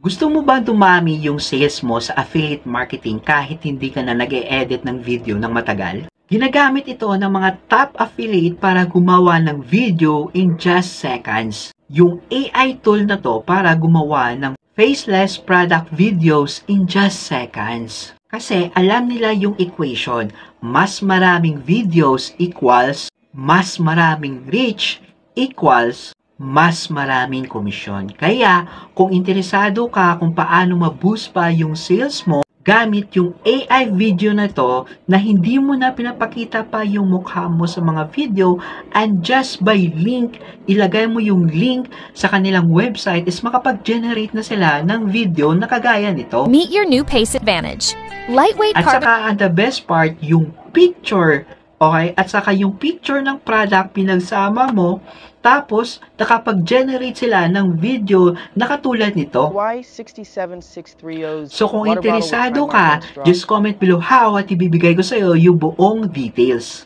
Gusto mo ba dumami yung sales mo sa affiliate marketing kahit hindi ka na nag-e-edit ng video ng matagal? Ginagamit ito ng mga top affiliate para gumawa ng video in just seconds. Yung AI tool na to para gumawa ng faceless product videos in just seconds. Kasi alam nila yung equation, mas maraming videos equals mas maraming reach equals mas maraming komisyon. Kaya, kung interesado ka kung paano ma-boost pa yung sales mo, gamit yung AI video na to na hindi mo na pinapakita pa yung mukha mo sa mga video and just by link, ilagay mo yung link sa kanilang website is makapag-generate na sila ng video na kagaya nito. Meet your new Pace Advantage. Lightweight At saka, ang the best part, yung picture. Okay? At saka yung picture ng product pinagsama mo, tapos nakapag-generate sila ng video na katulad nito. So kung interesado ka, just comment below how at ibibigay ko sa iyo yung buong details.